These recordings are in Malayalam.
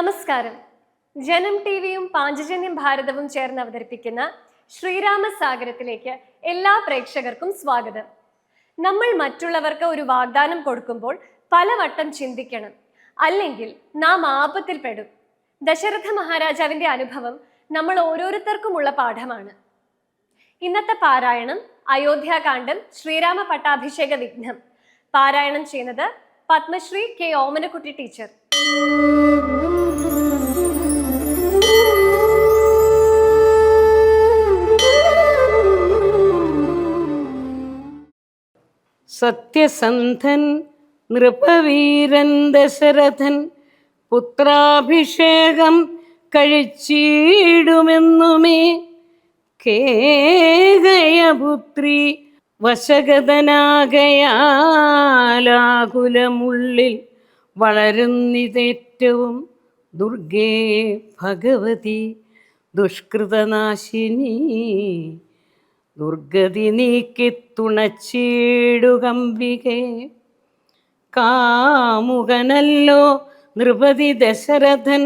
നമസ്കാരം. ജനം ടിവിയും പാഞ്ചജന്യം ഭാരതവും ചേർന്ന് അവതരിപ്പിക്കുന്ന ശ്രീരാമസാഗരത്തിലേക്ക് എല്ലാ പ്രേക്ഷകർക്കും സ്വാഗതം. നമ്മൾ മറ്റുള്ളവർക്ക് ഒരു വാഗ്ദാനം കൊടുക്കുമ്പോൾ പലവട്ടം ചിന്തിക്കണം, അല്ലെങ്കിൽ നാം ആപത്തിൽപ്പെടും. ദശരഥ മഹാരാജാവിന്റെ അനുഭവം നമ്മൾ ഓരോരുത്തർക്കുമുള്ള പാഠമാണ്. ഇന്നത്തെ പാരായണം അയോധ്യാകാന്ഡം ശ്രീരാമ പട്ടാഭിഷേക വിഘ്നം. പാരായണം ചെയ്യുന്നത് പത്മശ്രീ കെ ഓമനക്കുട്ടി ടീച്ചർ. സത്യസന്ധൻ നൃപവീരൻ ദശരഥൻ പുത്രാഭിഷേകം കഴിച്ചിടുമെന്നുമേ കേകയപുത്രി വശഗതനാകയാലാകുലമുള്ളിൽ വളരുന്നിതേറ്റവും ദുർഗേ ഭഗവതി ദുഷ്കൃതനാശിനി ദുർഗതി നീക്കി തുണച്ചിടുകമ്പികേ. കാമുകനല്ലോ നൃപതി ദശരഥൻ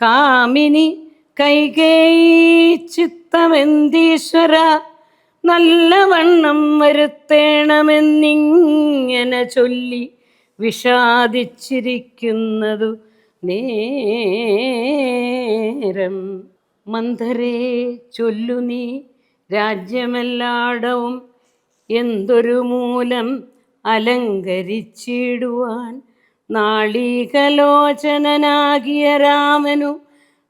കാമിനി കൈകേയി ചിത്തമെന്തീശ്വര നല്ലവണ്ണം വരുത്തേണമെന്നിങ്ങനെ ചൊല്ലി വിഷാദിച്ചിരിക്കുന്നതു നേരം. മന്ധരേ ചൊല്ലു നീ രാജ്യമെല്ലാടവും എന്തൊരു മൂലം അലങ്കരിച്ചിടുവാൻ നാളീകലോചനാകിയ രാമനു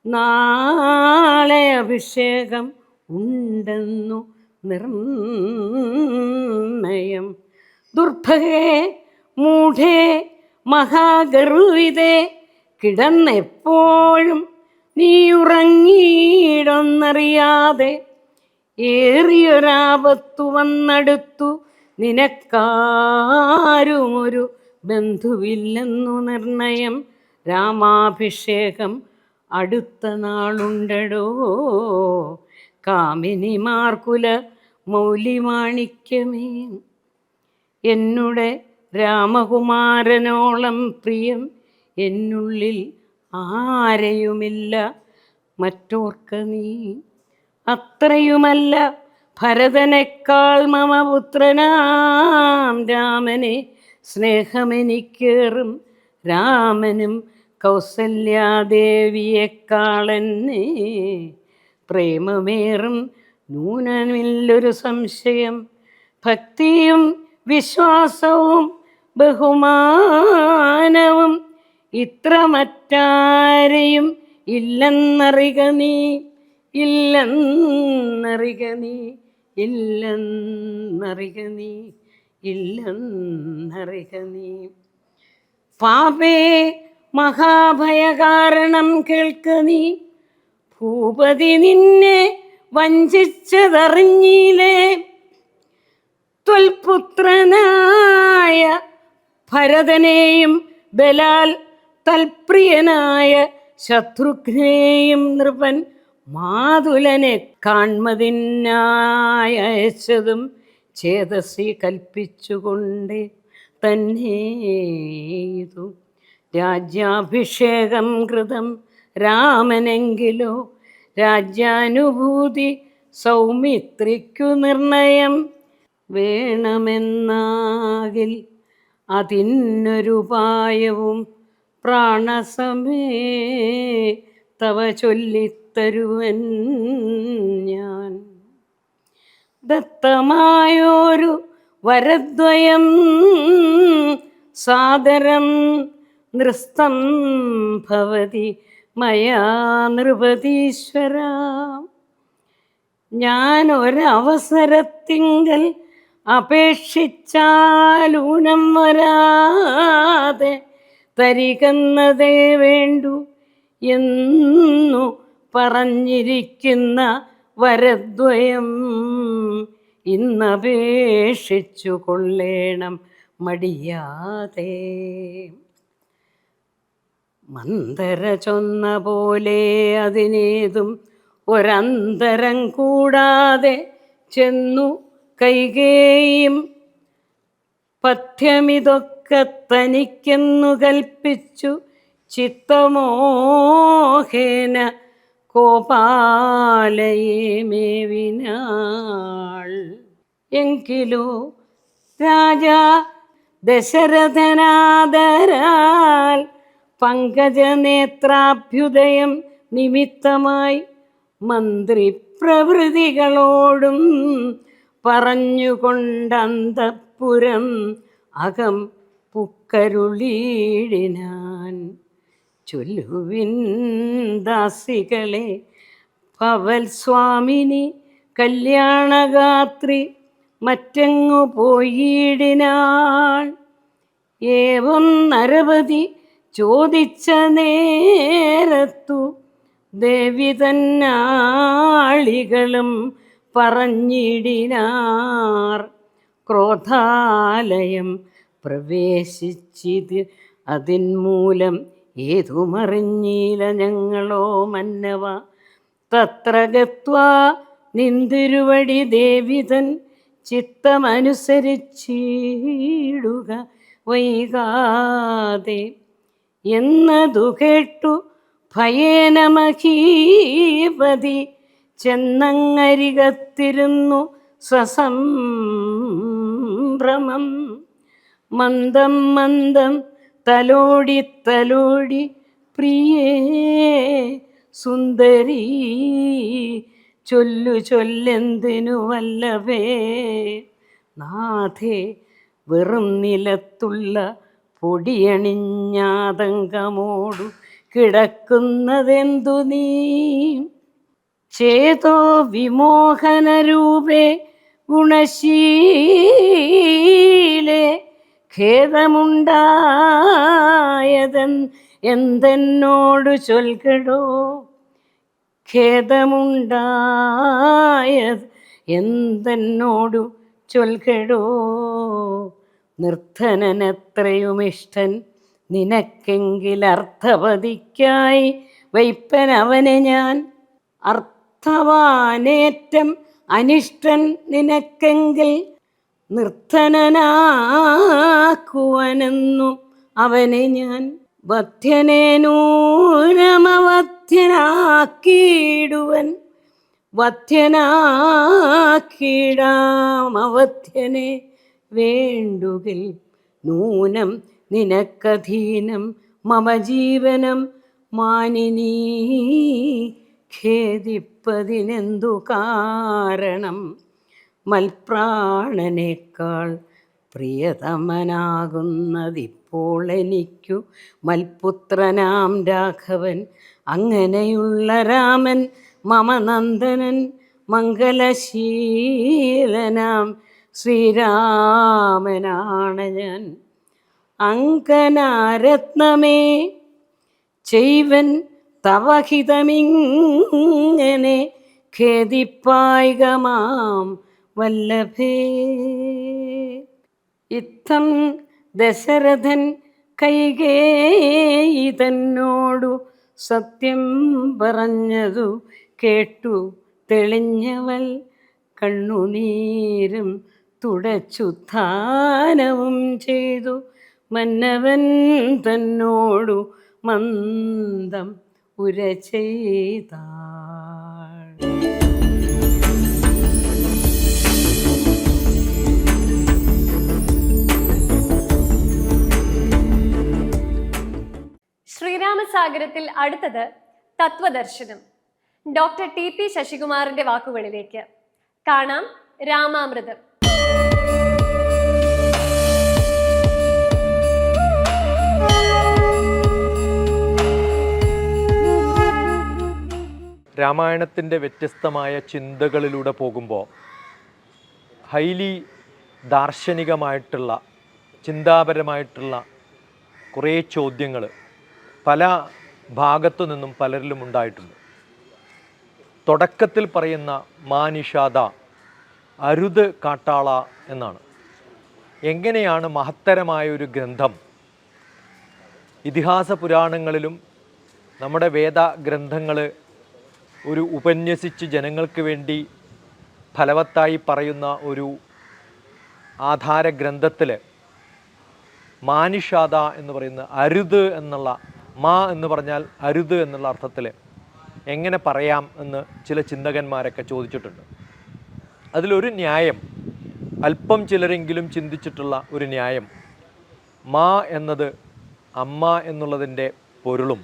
നാളെ അഭിഷേകം ഉണ്ടെന്നു നിർണയം. ദുർഭഗേ മൂഢേ മഹാഗർവിതേ കിടന്നെപ്പോഴും നീ ഉറങ്ങിയിടൊന്നറിയാതെ ഏറിയൊരാപത്തു വന്നടുത്തു നിനക്കാരുമൊരു ബന്ധുവില്ലെന്നു നിർണയം. രാമാഭിഷേകം അടുത്ത നാളുണ്ടടോ കാമിനിമാർക്കുല മൗലിമാണിക്യമേ. എന്നുടെ രാമകുമാരനോളം പ്രിയം എന്നുള്ളിൽ ആരെയുമില്ല മറ്റോർക്ക നീ. അത്രയുമല്ല ഭരതനേക്കാൾ മമ പുത്രനാം രാമനെ സ്നേഹമെനിക്കേറും. രാമനും കൗസല്യാദേവിയെക്കാളെന്നെ പ്രേമമേറും നൂനമില്ലൊരു സംശയം. ഭക്തിയും വിശ്വാസവും ബഹുമാനവും ഇത്ര മറ്റാരെയും ഇല്ലെന്നറിക നീ, ഇല്ലെന്നറിക നീ, ഇല്ലെന്നറിക നീ, ഇല്ലെന്നറിക നീ. പാപേ മഹാഭയകാരണം കേൾക്ക നീ. ഭൂപതി നിന്നെ വഞ്ചിച്ചതറിഞ്ഞില്ലേ. ത്വൽപുത്രനായ ഭരതനെയും ബലാൽ തൽപ്രിയനായ ശത്രുഘ്നെയും നൃപൻ മാതുലനെ കാൺമതിനായി അയച്ചതും ചേതസി കൽപ്പിച്ചുകൊണ്ട് തന്നേതു. രാജ്യാഭിഷേകം കൃതം രാമനെങ്കിലോ രാജ്യാനുഭൂതി സൗമിത്രിക്കു നിർണയം വേണമെന്നാകിൽ അതിനൊരുപായവും പ്രാണസമേ തവ ചൊല്ലിത്തരുവൻ ഞാൻ. ദത്തമായൊരു വരദ്വയം സാദരം നൃസ്തം ഭവതി മയാ നൃപതീശ്വര. ഞാൻ ഒരവസരത്തിങ്കൽ അപേക്ഷിച്ചാലൂനം വരാതെ തരികന്നതേ വേണ്ടു എന്നു പറഞ്ഞിരിക്കുന്ന വരദ്വയം ഇന്നപേക്ഷിച്ചു കൊള്ളേണം മടിയാതെ. മന്ദര ചൊന്ന പോലെ അതിനേതും ഒരന്തരം കൂടാതെ ചെന്നു കൈകേയും പഥ്യമിതൊക്കെ തനിക്കെന്നു കൽപ്പിച്ചു ചിത്തമോഹേന കോപാലയെ മേവിനാൾ. എങ്കിലോ രാജാ ദശരഥനാദരാൽ പങ്കജനേത്രാഭ്യുദയം നിമിത്തമായി മന്ത്രിപ്രവൃത്തികളോടും പറഞ്ഞുകൊണ്ടന്തഃപുരം അകം പുക്കരുളീടിനാൻ. ചൊല്ലുവിൻ ദാസികളെ, ഭവൽ സ്വാമിനി കല്യാണഗാത്രി മറ്റെങ്ങു പോയിടിനാൾ. ഏവം നരപതി ചോദിച്ച നേരത്തു ദേവി തന്നാളികളും പറഞ്ഞിടിനാർ. ക്രോധാലയം പ്രവേശിച്ചിത് അതിന്മൂലം ഏതുമറിഞ്ഞില്ല ഞങ്ങളോ മന്നവ. തത്ര ഗത്വാ നിന്തിരുവടി ദേവിതൻ ചിത്തമനുസരിച്ചിടുക വൈകാതെ എന്നതു കേട്ടു ഭയേന മഹീപതി ചെന്നങ്ങരികത്തിരുന്നു സസംഭ്രമം. മന്ദം മന്ദം തലോടി തലോടി പ്രിയേ സുന്ദരീ ചൊല്ലു ചൊല്ലെന്തിനു വല്ലഭേ. നാഥേ വെറും നിലത്തുള്ള പൊടിയണിഞ്ഞാതങ്കമോടു കിടക്കുന്നതെന്തു നീ. ചേതോ വിമോഹനരൂപേ ഗുണശീലേ ഖേദമുണ്ടായതെന്തെന്നോടു ചൊൽകടോ. ഖേദമുണ്ടായത് എന്തെന്നോടു ചൊൽകടോ. നിർധനനെത്രയുമിഷ്ടൻ നിനക്കെങ്കിൽ അർത്ഥപതിക്കായി വൈപ്പനവനെ ഞാൻ. അർത്ഥവാനേറ്റം അനിഷ്ടൻ നിനക്കെങ്കിൽ നിർധനനാക്കുവനെന്നു അവനെ ഞാൻ. വധ്യനെ നൂനമവധ്യനാക്കിയിടുവൻ വധ്യനാക്കിടാമവധ്യനെ വേണ്ടുകിൽ. നൂനം നിനക്കധീനം മമ ജീവനം മാനിനീ ഖേദിപ്പതിനെന്തു കാരണം. മൽപ്രാണനേക്കാൾ പ്രിയതമനാകുന്നതിപ്പോൾ എനിക്കു മൽപുത്രനാം രാഘവൻ. അങ്ങനെയുള്ള രാമൻ മമ നന്ദനൻ മംഗലശീലനാം ശ്രീരാമനാണ് ഞാൻ. അങ്കനാരത്നമേ ചെയ്വൻ തവഹിതമിങ്ങനെ ഖേദിപ്പായികമാം വല്ലഭേ. ഇത്തം ദശരഥൻ കൈകേയി തന്നോടു സത്യം പറഞ്ഞതു കേട്ടു തെളിഞ്ഞവൾ കണ്ണുനീരും തുടച്ചുത്ഥാനവും ചെയ്തു മന്നവൻ തന്നോടു മന്ദം ഉര ചെയ്താൾ. ശ്രീരാമസാഗരത്തിൽ അടുത്തത് തത്വദർശനം. ഡോക്ടർ TP ശശികുമാറിന്റെ വാക്കുകളിലേക്ക് കാണാം. രാമാമൃതം. രാമായണത്തിൻ്റെ വ്യത്യസ്തമായ ചിന്തകളിലൂടെ പോകുമ്പോൾ ഹൈലി ദാർശനികമായിട്ടുള്ള ചിന്താപരമായിട്ടുള്ള കുറേ ചോദ്യങ്ങൾ പല ഭാഗത്തു നിന്നും പലരിലും ഉണ്ടായിട്ടുണ്ട്. തുടക്കത്തിൽ പറയുന്ന മാനിഷാദ അരുത് കാട്ടാള എന്നാണ്. എങ്ങനെയാണ് മഹത്തരമായ ഒരു ഗ്രന്ഥം ഇതിഹാസ പുരാണങ്ങളിലും നമ്മുടെ വേദഗ്രന്ഥങ്ങൾ ഒരു ഉപന്യസിച്ച് ജനങ്ങൾക്ക് വേണ്ടി ഫലവത്തായി പറയുന്ന ഒരു ആധാര ഗ്രന്ഥത്തിൽ മാനിഷാദ എന്ന് പറയുന്ന അരുത് എന്നുള്ള മാ എന്ന് പറഞ്ഞാൽ അരുത് എന്നുള്ള അർത്ഥത്തിൽ എങ്ങനെ പറയാം എന്ന് ചില ചിന്തകന്മാരൊക്കെ ചോദിച്ചിട്ടുണ്ട്. അതിലൊരു ന്യായം, അല്പം ചിലരെങ്കിലും ചിന്തിച്ചിട്ടുള്ള ഒരു ന്യായം, മാ എന്നത് അമ്മ എന്നുള്ളതിൻ്റെ പൊരുളും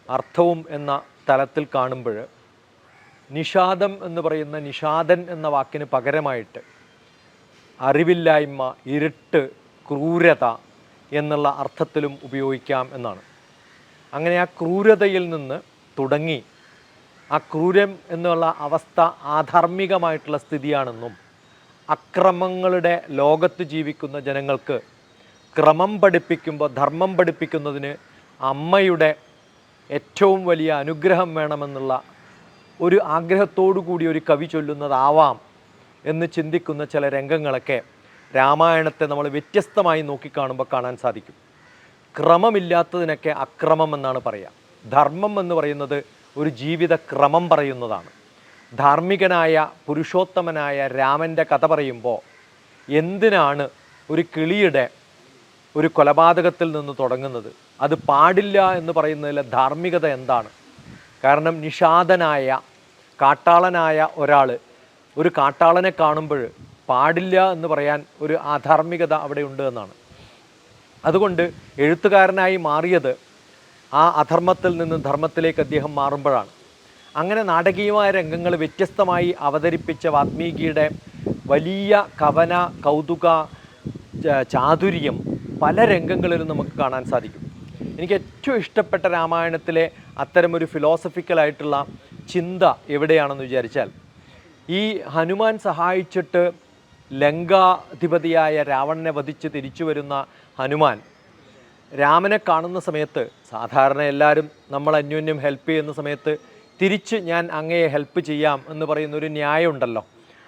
അർത്ഥവും എന്ന തലത്തിൽ കാണുമ്പോൾ നിഷാദം എന്ന് പറയുന്ന നിഷാദൻ എന്ന വാക്കിന് പകരമായിട്ട് അറിവില്ലായ്മ, ഇരുട്ട്, ക്രൂരത എന്നുള്ള അർത്ഥത്തിലും ഉപയോഗിക്കാം എന്നാണ്. അങ്ങനെ ആ ക്രൂരതയിൽ നിന്ന് തുടങ്ങി ആ ക്രൂരം എന്നുള്ള അവസ്ഥ ആധാർമികമായിട്ടുള്ള സ്ഥിതിയാണെന്നും അക്രമങ്ങളുടെ ലോകത്ത് ജീവിക്കുന്ന ജനങ്ങൾക്ക് ക്രമം പഠിപ്പിക്കുമ്പോൾ ധർമ്മം പഠിപ്പിക്കുന്നതിന് അമ്മയുടെ ഏറ്റവും വലിയ അനുഗ്രഹം വേണമെന്നുള്ള ഒരു ആഗ്രഹത്തോടു കൂടി ഒരു കവി ചൊല്ലുന്നതാവാം എന്ന് ചിന്തിക്കുന്ന ചില രംഗങ്ങളൊക്കെ രാമായണത്തെ നമ്മൾ വ്യത്യസ്തമായി നോക്കിക്കാണുമ്പോൾ കാണാൻ സാധിക്കും. ക്രമമില്ലാത്തതിനൊക്കെ അക്രമം എന്നാണ് പറയുക. ധർമ്മം എന്ന് പറയുന്നത് ഒരു ജീവിത ക്രമം പറയുന്നതാണ്. ധാർമ്മികനായ പുരുഷോത്തമനായ രാമൻ്റെ കഥ പറയുമ്പോൾ എന്തിനാണ് ഒരു കിളിയുടെ ഒരു കൊലപാതകത്തിൽ നിന്ന് തുടങ്ങുന്നത്? അത് പാടില്ല എന്ന് പറയുന്നതിലെ ധാർമ്മികത എന്താണ്? കാരണം നിഷാദനായ കാട്ടാളനായ ഒരാൾ ഒരു കാട്ടാളനെ കാണുമ്പോൾ പാടില്ല എന്ന് പറയാൻ ഒരു അധാർമികത അവിടെ ഉണ്ട് എന്നാണ്. അതുകൊണ്ട് എഴുത്തുകാരനായി മാറിയത് ആ അധർമ്മത്തിൽ നിന്ന് ധർമ്മത്തിലേക്ക് അദ്ദേഹം മാറുമ്പോഴാണ്. അങ്ങനെ നാടകീയമായ രംഗങ്ങൾ വ്യത്യസ്തമായി അവതരിപ്പിച്ച വാത്മീകിയുടെ വലിയ കവന കൗതുക ചാതുര്യം പല രംഗങ്ങളിലും നമുക്ക് കാണാൻ സാധിക്കും. എനിക്ക് ഏറ്റവും ഇഷ്ടപ്പെട്ട രാമായണത്തിലെ അത്തരമൊരു ഫിലോസഫിക്കലായിട്ടുള്ള ചിന്ത എവിടെയാണെന്ന് വിചാരിച്ചാൽ, ഈ ഹനുമാൻ സഹായിച്ചിട്ട് ലങ്കാധിപതിയായ രാവണനെ വധിച്ച് തിരിച്ചു വരുന്ന ഹനുമാൻ രാമനെ കാണുന്ന സമയത്ത്, സാധാരണ എല്ലാവരും നമ്മൾ അന്യോന്യം ഹെൽപ്പ് ചെയ്യുന്ന സമയത്ത് തിരിച്ച് ഞാൻ അങ്ങയെ ഹെൽപ്പ് ചെയ്യാം എന്ന് പറയുന്നൊരു ന്യായം ഉണ്ടല്ലോ,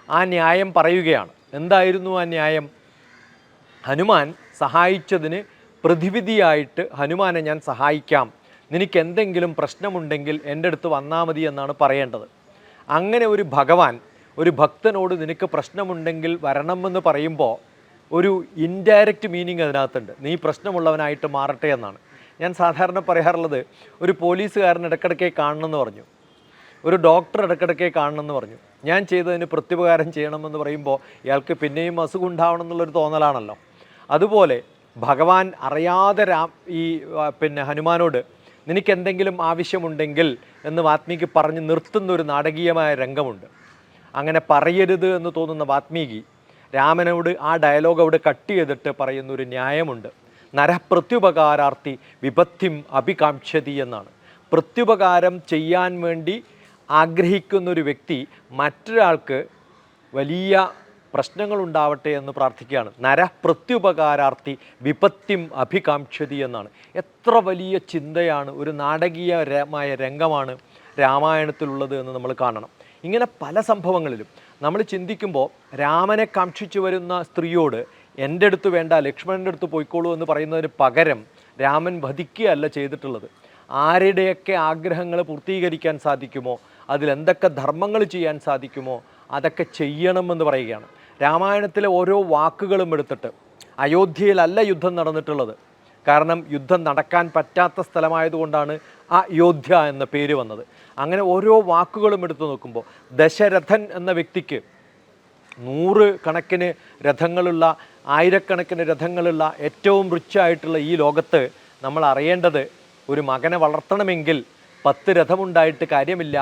ആ ന്യായം പറയുകയാണ്. എന്തായിരുന്നു ആ ന്യായം? ഹനുമാൻ സഹായിച്ചതിന് പ്രതിവിധിയായിട്ട് ഹനുമാനെ ഞാൻ സഹായിക്കാം, നിനക്ക് എന്തെങ്കിലും പ്രശ്നമുണ്ടെങ്കിൽ എൻ്റെ അടുത്ത് വന്നാൽ മതി എന്നാണ് പറയേണ്ടത്. അങ്ങനെ ഒരു ഭഗവാൻ ഒരു ഭക്തനോട് നിനക്ക് പ്രശ്നമുണ്ടെങ്കിൽ വരണമെന്ന് പറയുമ്പോൾ ഒരു ഇൻഡയറക്റ്റ് മീനിങ് അതിനകത്തുണ്ട്. നീ പ്രശ്നമുള്ളവനായിട്ട് മാറട്ടെ എന്നാണ്. ഞാൻ സാധാരണ പറയാറുള്ളത്, ഒരു പോലീസുകാരൻ ഇടയ്ക്കിടയ്ക്ക് കാണണമെന്ന് പറഞ്ഞു, ഒരു ഡോക്ടർ ഇടയ്ക്കിടയ്ക്ക് കാണണമെന്ന് പറഞ്ഞു. ഞാൻ ചെയ്തതിന് പ്രത്യുപകാരം ചെയ്യണമെന്ന് പറയുമ്പോൾ ഇയാൾക്ക് പിന്നെയും അസുഖം ഉണ്ടാവണം എന്നുള്ളൊരു തോന്നലാണല്ലോ. അതുപോലെ ഭഗവാൻ അറിയാതെ ഹനുമാനോട് നിനക്ക് എന്തെങ്കിലും ആവശ്യമുണ്ടെങ്കിൽ എന്ന് വാത്മീകി പറഞ്ഞ് നിർത്തുന്ന ഒരു നാടകീയമായ രംഗമുണ്ട്. അങ്ങനെ പറയരുത് എന്ന് തോന്നുന്ന വാത്മീകി രാമനോട് ആ ഡയലോഗ് അവിടെ കട്ട് ചെയ്തിട്ട് പറയുന്നൊരു ന്യായമുണ്ട്. നരപ്രത്യുപകാരാർത്ഥി വിപത്തിം അഭികാംക്ഷതി എന്നാണ്. പ്രത്യുപകാരം ചെയ്യാൻ വേണ്ടി ആഗ്രഹിക്കുന്നൊരു വ്യക്തി മറ്റൊരാൾക്ക് വലിയ പ്രശ്നങ്ങളുണ്ടാവട്ടെ എന്ന് പ്രാർത്ഥിക്കുകയാണ്. നരപ്രത്യുപകാരാർത്ഥി വിപത്തിം അഭികാംക്ഷതി എന്നാണ്. എത്ര വലിയ ചിന്തയാണ്, ഒരു നാടകീയമായ രംഗമാണ് രാമായണത്തിലുള്ളത് എന്ന് നമ്മൾ കാണണം. ഇങ്ങനെ പല സംഭവങ്ങളിലും നമ്മൾ ചിന്തിക്കുമ്പോൾ രാമനെ കാക്ഷിച്ചു വരുന്ന സ്ത്രീയോട് എൻ്റെ അടുത്ത് വേണ്ട, ലക്ഷ്മണൻ്റെ അടുത്ത് പോയിക്കോളൂ എന്ന് പറയുന്നതിന് പകരം രാമൻ വധിക്കുകയല്ല ചെയ്തിട്ടുള്ളത്. ആരുടെയൊക്കെ ആഗ്രഹങ്ങൾ പൂർത്തീകരിക്കാൻ സാധിക്കുമോ, അതിലെന്തൊക്കെ ധർമ്മങ്ങൾ ചെയ്യാൻ സാധിക്കുമോ അതൊക്കെ ചെയ്യണമെന്ന് പറയുകയാണ്. രാമായണത്തിലെ ഓരോ വാക്കുകളും എടുത്തിട്ട്, അയോധ്യയിലല്ല യുദ്ധം നടന്നിട്ടുള്ളത്, കാരണം യുദ്ധം നടക്കാൻ പറ്റാത്ത സ്ഥലമായതുകൊണ്ടാണ് അയോധ്യ എന്ന പേര് വന്നത്. അങ്ങനെ ഓരോ വാക്കുകളും എടുത്തു നോക്കുമ്പോൾ ദശരഥൻ എന്ന വ്യക്തിക്ക് 100 കണക്കിന് രഥങ്ങളുള്ള, 1000കണക്കിന് രഥങ്ങളുള്ള ഏറ്റവും റിച്ചായിട്ടുള്ള ഈ ലോകത്ത് നമ്മൾ അറിയേണ്ടത്, ഒരു മകനെ വളർത്തണമെങ്കിൽ 10 രഥമുണ്ടായിട്ട് കാര്യമില്ല,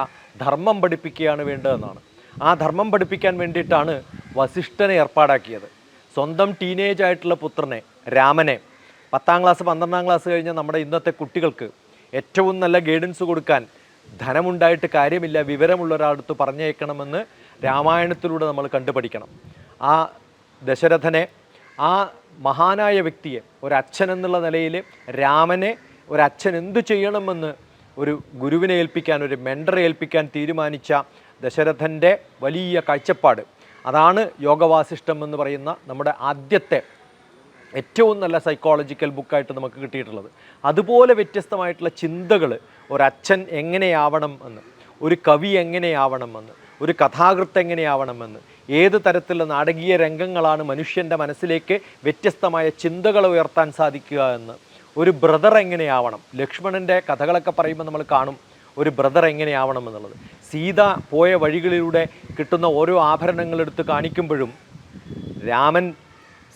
ധർമ്മം പഠിപ്പിക്കുകയാണ് വേണ്ടതെന്നാണ്. ആ ധർമ്മം പഠിപ്പിക്കാൻ വേണ്ടിയിട്ടാണ് വസിഷ്ഠനെ ഏർപ്പാടാക്കിയത്. സ്വന്തം ടീനേജ് ആയിട്ടുള്ള പുത്രനെ രാമനെ 10ാം ക്ലാസ് 12ാം ക്ലാസ് കഴിഞ്ഞ നമ്മുടെ ഇന്നത്തെ കുട്ടികൾക്ക് ഏറ്റവും നല്ല ഗൈഡൻസ് കൊടുക്കാൻ ധനമുണ്ടായിട്ട് കാര്യമില്ല, വിവരമുള്ള ഒരാളടുത്ത് പറഞ്ഞേക്കണമെന്ന് രാമായണത്തിലൂടെ നമ്മൾ കണ്ടുപഠിക്കണം. ആ ദശരഥനെ, ആ മഹാനായ വ്യക്തിയെ, ഒരച്ഛൻ എന്നുള്ള നിലയിൽ രാമനെ ഒരച്ഛൻ എന്തു ചെയ്യണമെന്ന് ഒരു ഗുരുവിനെ ഏൽപ്പിക്കാൻ, ഒരു മെൻഡറെ ഏൽപ്പിക്കാൻ തീരുമാനിച്ച ദശരഥൻ്റെ വലിയ കാഴ്ചപ്പാട്, അതാണ് യോഗവാസിഷ്ടം എന്ന് പറയുന്ന നമ്മുടെ ആദ്യത്തെ ഏറ്റവും നല്ല സൈക്കോളജിക്കൽ ബുക്കായിട്ട് നമുക്ക് കിട്ടിയിട്ടുള്ളത്. അതുപോലെ വ്യത്യസ്തമായിട്ടുള്ള ചിന്തകൾ ഒരച്ഛൻ എങ്ങനെയാവണം എന്ന്, ഒരു കവി എങ്ങനെയാവണമെന്ന്, ഒരു കഥാകൃത്ത് എങ്ങനെയാവണമെന്ന്, ഏത് തരത്തിലുള്ള നാടകീയ രംഗങ്ങളാണ് മനുഷ്യൻ്റെ മനസ്സിലേക്ക് വ്യത്യസ്തമായ ചിന്തകൾ ഉയർത്താൻ സാധിക്കുക എന്ന്, ഒരു ബ്രദർ എങ്ങനെയാവണം. ലക്ഷ്മണൻ്റെ കഥകളൊക്കെ പറയുമ്പോൾ നമ്മൾ കാണും ഒരു ബ്രദർ എങ്ങനെയാവണം എന്നുള്ളത്. സീത പോയ വഴികളിലൂടെ കിട്ടുന്ന ഓരോ ആഭരണങ്ങളെടുത്ത് കാണിക്കുമ്പോഴും രാമൻ,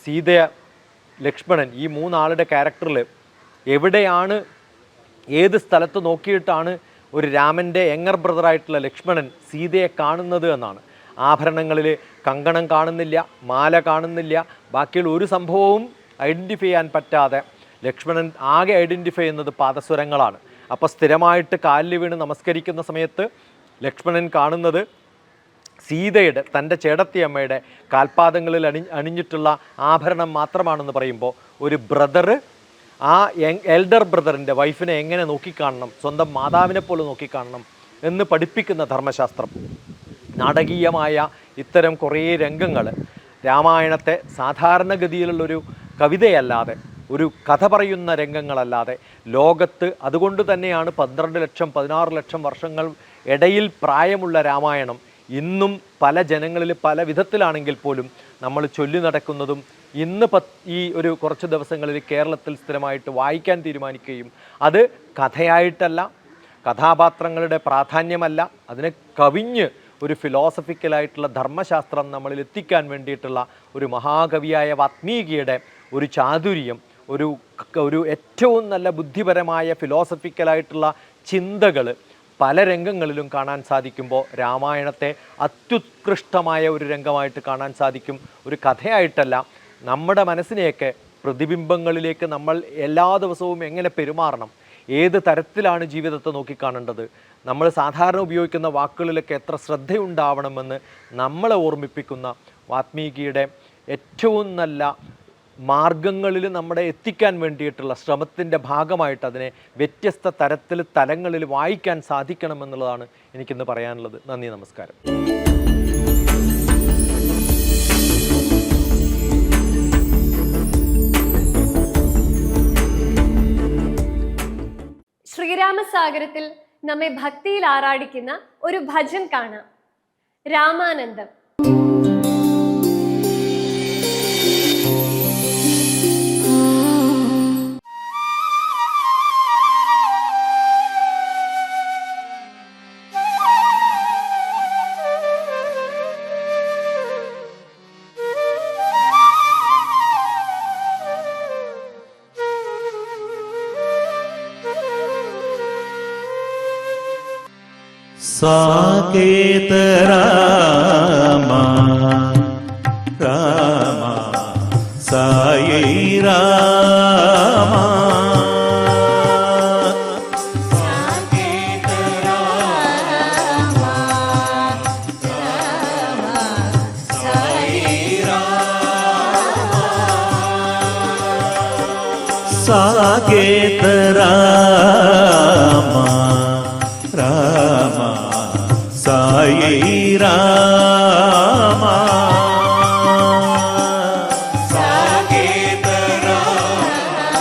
സീത, ലക്ഷ്മണൻ ഈ മൂന്നാളുടെ ക്യാരക്ടറിൽ എവിടെയാണ്, ഏത് സ്ഥലത്ത് നോക്കിയിട്ടാണ് ഒരു രാമൻ്റെ യങ്ങർ ബ്രദറായിട്ടുള്ള ലക്ഷ്മണൻ സീതയെ കാണുന്നത് എന്നാണ്. ആഭരണങ്ങളിൽ കങ്കണം കാണുന്നില്ല, മാല കാണുന്നില്ല, ബാക്കിയുള്ള ഒരു സംഭവവും ഐഡൻറ്റിഫൈ ചെയ്യാൻ പറ്റാതെ ലക്ഷ്മണൻ ആകെ ഐഡൻറ്റിഫൈ ചെയ്യുന്നത് പാദസ്വരങ്ങളാണ്. അപ്പോൾ സ്ഥിരമായിട്ട് കാലിൽ വീണ് നമസ്കരിക്കുന്ന സമയത്ത് ലക്ഷ്മണൻ കാണുന്നത് സീതയുടെ, തൻ്റെ ചേടത്തിയമ്മയുടെ കാൽപാദങ്ങളിൽ അണിഞ്ഞിട്ടുള്ള ആഭരണം മാത്രമാണെന്ന് പറയുമ്പോൾ ഒരു ബ്രദറ് ആ എൽഡർ ബ്രദറിൻ്റെ വൈഫിനെ എങ്ങനെ നോക്കിക്കാണണം, സ്വന്തം മാതാവിനെ പോലെ നോക്കിക്കാണണം എന്ന് പഠിപ്പിക്കുന്ന ധർമ്മശാസ്ത്രം. നാടകീയമായ ഇത്തരം കുറേ രംഗങ്ങൾ രാമായണത്തെ സാധാരണഗതിയിലുള്ളൊരു കവിതയല്ലാതെ, ഒരു കഥ പറയുന്ന രംഗങ്ങളല്ലാതെ ലോകത്ത്, അതുകൊണ്ട് തന്നെയാണ് 12 ലക്ഷം 16 ലക്ഷം വർഷങ്ങൾ ഇടയിൽ പ്രായമുള്ള രാമായണം ഇന്നും പല ജനങ്ങളിൽ പല വിധത്തിലാണെങ്കിൽ പോലും നമ്മൾ ചൊല്ലി നടക്കുന്നതും ഇന്ന് ഈ ഒരു കുറച്ച് ദിവസങ്ങളിൽ കേരളത്തിൽ സ്ഥിരമായിട്ട് വായിക്കാൻ തീരുമാനിക്കുകയും അത് കഥയായിട്ടല്ല, കഥാപാത്രങ്ങളുടെ പ്രാധാന്യമല്ല, അതിനെ കവിഞ്ഞ് ഒരു ഫിലോസഫിക്കലായിട്ടുള്ള ധർമ്മശാസ്ത്രം നമ്മളിൽ എത്തിക്കാൻ വേണ്ടിയിട്ടുള്ള ഒരു മഹാകവിയായ വാത്മീകിയുടെ ഒരു ചാതുര്യം, ഒരു ഏറ്റവും നല്ല ബുദ്ധിപരമായ ഫിലോസഫിക്കലായിട്ടുള്ള ചിന്തകൾ പല രംഗങ്ങളിലും കാണാൻ സാധിക്കുമ്പോൾ രാമായണത്തെ അത്യുത്കൃഷ്ടമായ ഒരു രംഗമായിട്ട് കാണാൻ സാധിക്കും. ഒരു കഥയായിട്ടല്ല, നമ്മുടെ മനസ്സിനെയൊക്കെ പ്രതിബിംബങ്ങളിലേക്ക് നമ്മൾ എല്ലാ ദിവസവും എങ്ങനെ പെരുമാറണം, ഏത് തരത്തിലാണ് ജീവിതത്തെ നോക്കിക്കാണേണ്ടത്, നമ്മൾ സാധാരണ ഉപയോഗിക്കുന്ന വാക്കുകളിലൊക്കെ എത്ര ശ്രദ്ധയുണ്ടാവണമെന്ന് നമ്മളെ ഓർമ്മിപ്പിക്കുന്ന വാത്മീകിയുടെ ഏറ്റവും നല്ല മാർഗങ്ങളിൽ നമ്മളെ എത്തിക്കാൻ വേണ്ടിയിട്ടുള്ള ശ്രമത്തിൻ്റെ ഭാഗമായിട്ട് അതിനെ വ്യത്യസ്ത തലങ്ങളിൽ വായിക്കാൻ സാധിക്കണമെന്നുള്ളതാണ് എനിക്കിന്ന് പറയാനുള്ളത്. നന്ദി, നമസ്കാരം. ശ്രീരാമസാഗരത്തിൽ നമ്മെ ഭക്തിയിൽ ആറാടിക്കുന്ന ഒരു ഭജൻ കാണാം. രാമാനന്ദം. साकेत रामा रामा साई रामा साकेत रामा रामा साई रामा साकेत रामा रामा साई रामा साकेत रामा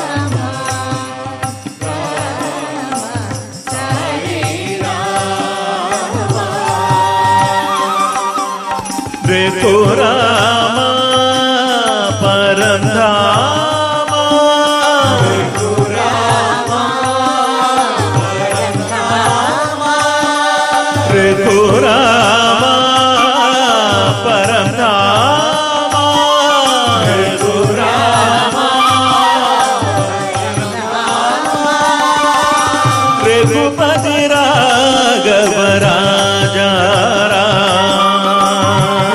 रामा साई रामा देखो रामा परंधामा देखो रामा परंधामा देखो रामा परंधामा देखो रामा परंधामा रघुपति राघव राजा राम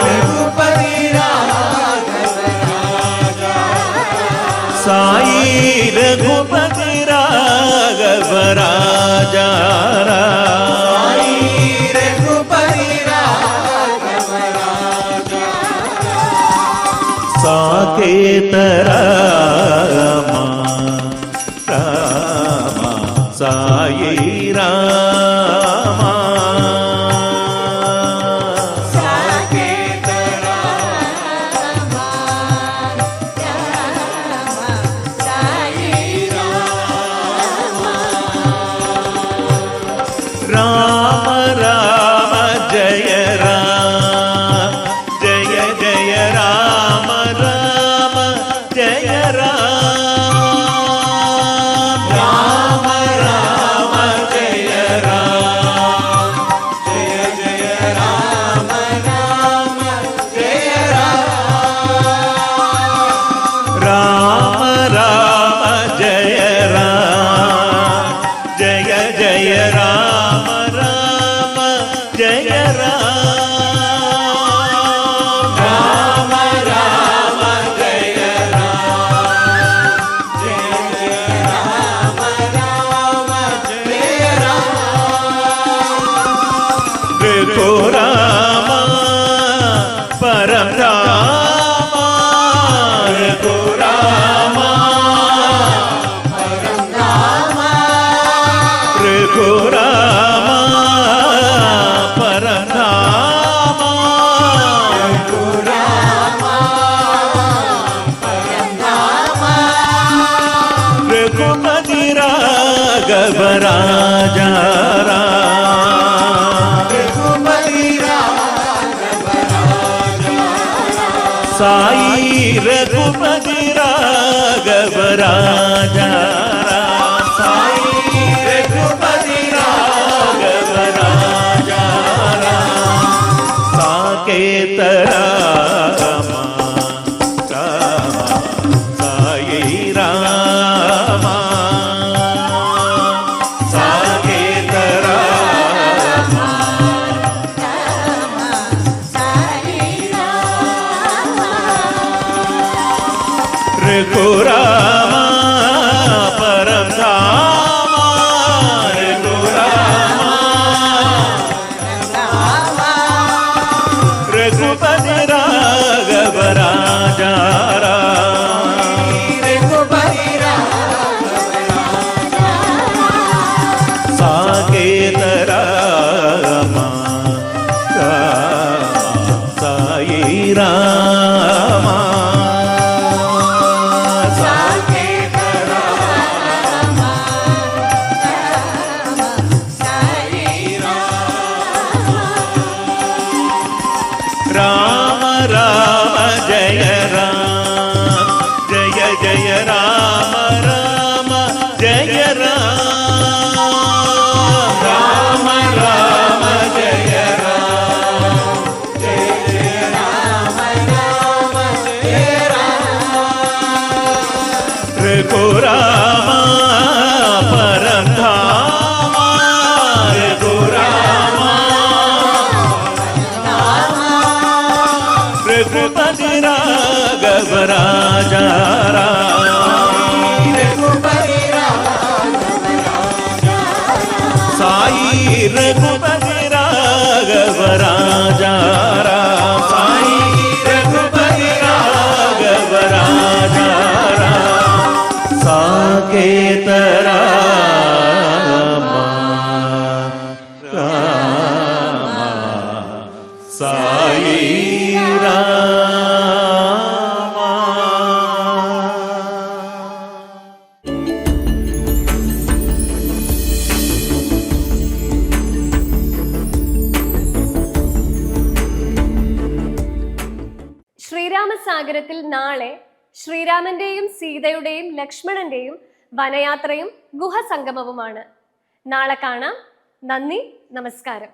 रघुपति राघव राजा साई रघुपति राघव राजा राम साकेत रामा रामा साई रामा साकेत रामा रामा साई रामा राम राम जय राम जय जय राम राम जय राम പരംധാമ രഘുരാമ പരംധാമ രഘുരാമ പരംധാമ രഘുരാമ പരംധാമ രഘുപതി രാഘവ രാജാ साई रघुपति राघव राजा साई रघुपति राघव राजा साकेत रामा रामा साई रामा साकेत रामा रघुराम परमधाम रघुराम रघुपति राघव राजा रघुपति साकेत राम साई राम राम राम जय राम जय जय राम राम जय राम राम राम जय राम जय जय राम राम जय राम रघुराम परमधाम रघुराम रघुपति राघव राजा रघुपति राघव राजा साई रघुपति राघव राजा साई रघुपति राघव राजा साकेत रामा रामा साई ശ്രീരാമസാഗരത്തിൽ നാളെ ശ്രീരാമന്റെയും സീതയുടെയും ലക്ഷ്മണന്റെയും വനയാത്രയും ഗുഹസംഗമവുമാണ്. നാളെ കാണാം. നന്ദി, നമസ്കാരം.